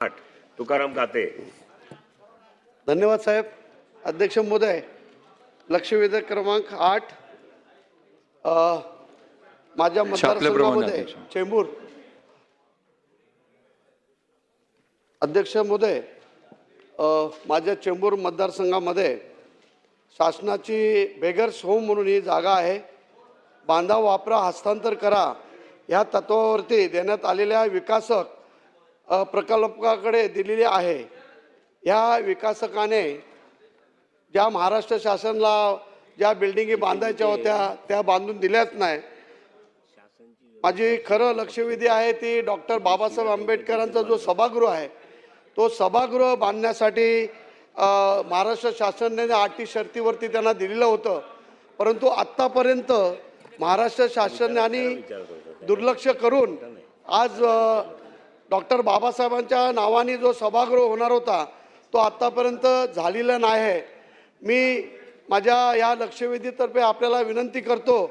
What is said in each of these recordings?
8 तुकाराम काते. धन्यवाद साहेब. अध्यक्ष महोदय, लक्षवेधक क्रमांक 8 माझ्या मतदारसंघामध्ये चेंबूर. अध्यक्ष महोदय, माझ्या चेंबूर मतदारसंघामध्ये शासनाची बेगर्स होम म्हणून ही जागा आहे. बांधा वापरा हस्तांतर करा ह्या तत्वावरती देण्यात आलेल्या विकासक प्रकल्पाकडे दिलेली आहे. ह्या विकासकाने ज्या महाराष्ट्र शासनाला ज्या बिल्डिंगी बांधायच्या होत्या त्या बांधून दिल्याच नाही. माझी खरं लक्षवेधी आहे ती डॉक्टर बाबासाहेब आंबेडकरांचा जो सभागृह आहे तो सभागृह बांधण्यासाठी महाराष्ट्र शासनाने अटी शर्तीवरती त्यांना दिलेलं होतं. परंतु आत्तापर्यंत महाराष्ट्र शासनाने दुर्लक्ष करून आज डॉक्टर बाबासाहेबांच्या नावाने जो सभागृह होणार होता तो आत्तापर्यंत झालेला नाही. मी माझ्या या लक्षवेधीतर्फे आपल्याला विनंती करतो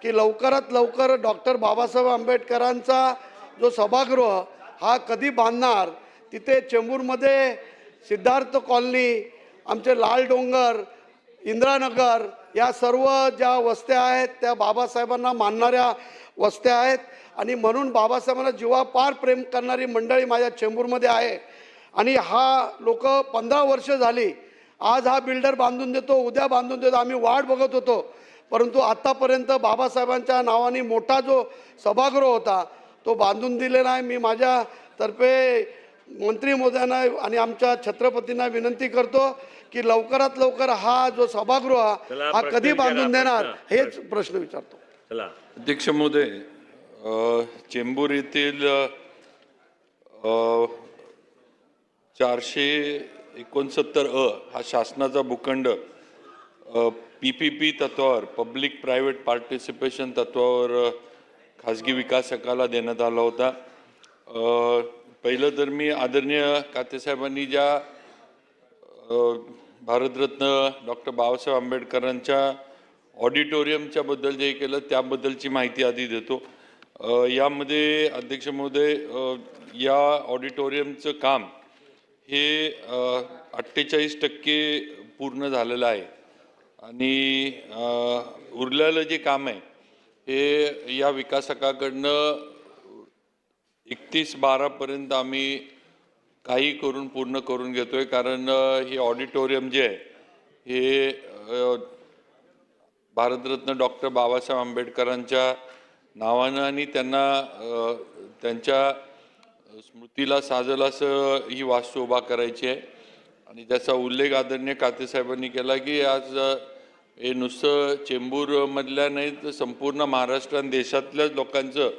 की लवकरात लवकर डॉक्टर बाबासाहेब आंबेडकरांचा जो सभागृह हा कधी बांधणार. तिथे चेंबूरमध्ये सिद्धार्थ कॉलनी, आमचे लाल डोंगर, इंदिरानगर या सर्व ज्या वस्त्या आहेत त्या बाबासाहेबांना मानणाऱ्या वस्त्या आहेत आणि म्हणून बाबासाहेबांना जीवापार प्रेम करणारी मंडळी माझ्या चेंबूरमध्ये आहे. आणि हा लोक 15 वर्ष झाली. आज हा बिल्डर बांधून देतो, उद्या बांधून देतो, आम्ही वाट बघत होतो. परंतु आत्तापर्यंत बाबासाहेबांच्या नावाने मोठा जो सभागृह होता तो बांधून दिलेला आहे. मी माझ्यातर्फे मंत्री महोदयांना आणि आमच्या छत्रपतींना विनंती करतो की लवकरात लवकर हा जो सभागृह हा कधी बांधून देणार हेच प्रश्न विचारतो. चला अध्यक्ष महोदय, चेंबूर येथील 469 हा शासनाचा भूखंड PPP तत्वावर, पब्लिक प्रायव्हेट पार्टिसिपेशन तत्वावर खाजगी विकासकाला देण्यात आला होता. पहिलं तर मी आदरणीय कातेसाहेबांनी ज्या भारतरत्न डॉक्टर बाबासाहेब आंबेडकरांच्या ऑडिटोरियमच्या बद्दल जे केलं त्याबद्दलची माहिती आधी देतो. यामध्ये अध्यक्ष महोदय, या ऑडिटोरियमचं काम हे 48% पूर्ण झालेलं आहे आणि उरलेलं जे काम आहे हे या विकासकाकडनं 31/12 पर्यंत आम्ही काही करून पूर्ण करून घेतोय. कारण हे ऑडिटोरियम जे आहे हे भारतरत्न डॉक्टर बाबासाहेब आंबेडकरांच्या नावानं आणि त्यांना त्यांच्या स्मृतीला साजेल असं ही वास्तू उभा करायची आहे. आणि त्याचा उल्लेख आदरणीय कातेसाहेबांनी केला की आज हे नुसतं चेंबूरमधल्या नाही तर संपूर्ण महाराष्ट्र आणि देशातल्याच लोकांचं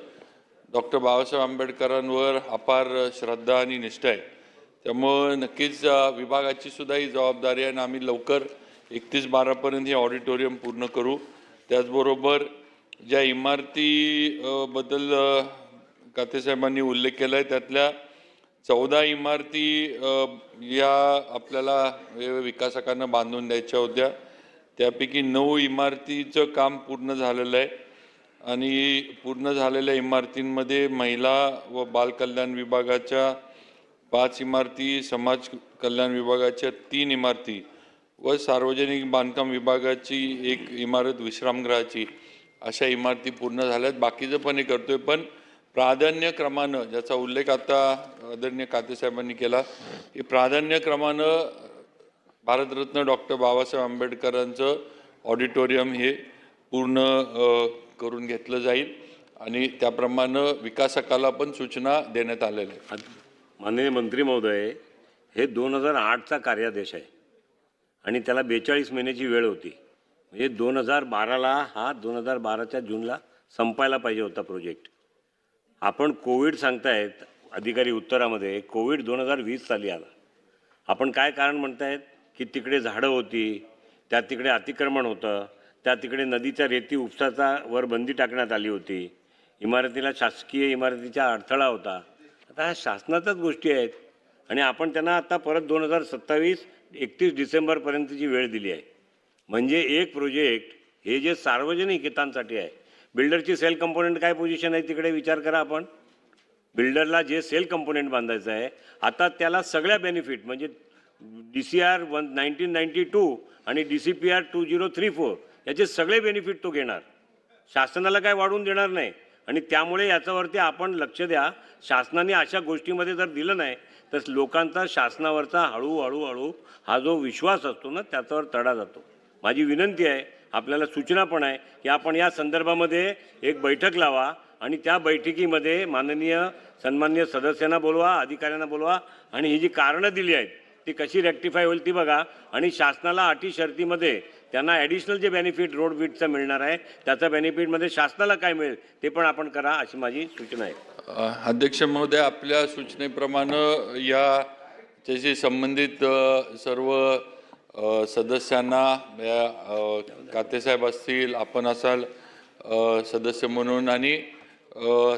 डॉक्टर बाबासाहेब आंबेडकरांवर अपार श्रद्धा आणि निष्ठा आहे. त्यामुळं नक्कीच विभागाची सुद्धा ही जबाबदारी आहे आणि आम्ही लवकर 31/12 पर्यंत हे ऑडिटोरियम पूर्ण करू. त्याचबरोबर ज्या इमारतीबद्दल कातेसाहेबांनी उल्लेख केला आहे त्यातल्या 14 इमारती या आपल्याला विकासकांना बांधून द्यायच्या होत्या. त्यापैकी 9 इमारतीचं काम पूर्ण झालेलं आहे आणि पूर्ण झालेल्या इमारतींमध्ये महिला व बालकल्याण विभागाच्या 5 इमारती, समाज कल्याण विभागाच्या 3 इमारती व सार्वजनिक बांधकाम विभागाची 1 इमारत विश्रामगृहाची अशा इमारती पूर्ण झाल्यात. बाकीचं पण हे करतोय, पण प्राधान्यक्रमानं ज्याचा उल्लेख आता आदरणीय कातेसाहेबांनी केला की प्राधान्यक्रमानं भारतरत्न डॉक्टर बाबासाहेब आंबेडकरांचं ऑडिटोरियम हे पूर्ण करून घेतलं जाईल आणि त्याप्रमाणे विकासकाला पण सूचना देण्यात आलेल्या आहेत. माननीय मंत्री महोदय, हे 2008चा कार्यादेश आहे आणि त्याला 42 महिन्याची वेळ होती. म्हणजे 2012ला हा 2012च्या जूनला संपायला पाहिजे होता प्रोजेक्ट. आपण कोविड सांगतायत अधिकारी उत्तरामध्ये, कोविड 2020 साली आला. आपण काय कारण म्हणतायत की तिकडे झाडं होती, त्या तिकडे अतिक्रमण होतं, त्या तिकडे नदीच्या रेती उपसाचा वर बंदी टाकण्यात आली होती, इमारतीला शासकीय इमारतीचा अडथळा होता. आता ह्या शासनाच्याच गोष्टी आहेत आणि आपण त्यांना आता परत 2027 31 डिसेंबरपर्यंतची वेळ दिली आहे. म्हणजे एक प्रोजेक्ट हे जे सार्वजनिक हितांसाठी आहे, बिल्डरची सेल कंपोनंट काय पोझिशन आहे तिकडे विचार करा आपण. बिल्डरला जे सेल कंपोनेंट बांधायचं आहे आता त्याला सगळ्या बेनिफिट म्हणजे DCR 1992 आणि DCPR 2034 याचे सगळे बेनिफिट तो घेणार. शासनाला काय वाढवून देणार नाही. आणि त्यामुळे याच्यावरती आपण लक्ष द्या. शासनाने अशा गोष्टीमध्ये जर दिलं नाही तर लोकांचा शासनावरचा हळूहळू हा जो विश्वास असतो ना त्याच्यावर तडा जातो. माझी विनंती आहे, आपल्याला सूचना पण आहे की आपण या संदर्भामध्ये एक बैठक लावा आणि त्या बैठकीमध्ये सन्माननीय सदस्यांना बोलवा, अधिकाऱ्यांना बोलवा आणि ही जी कारणं दिली आहेत ती कशी रेक्टिफाय होईल ती बघा. आणि शासनाला अटी शर्तीमध्ये त्यांना ॲडिशनल जे बेनिफिट रोड विडचा मिळणार आहे त्याचा बेनिफिटमध्ये शासनाला काय मिळेल ते पण आपण करा अशी माझी सूचना आहे. अध्यक्ष महोदय, आपल्या सूचनेप्रमाणे याच्याशी संबंधित सर्व सदस्यांना कातेसाहेब असतील, आपण असाल सदस्य म्हणून, आणि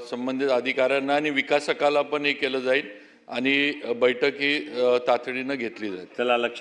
संबंधित अधिकाऱ्यांना आणि विकासकाला पण हे केलं जाईल आणि बैठक ही तातडीनं घेतली जाईल. चला लक्ष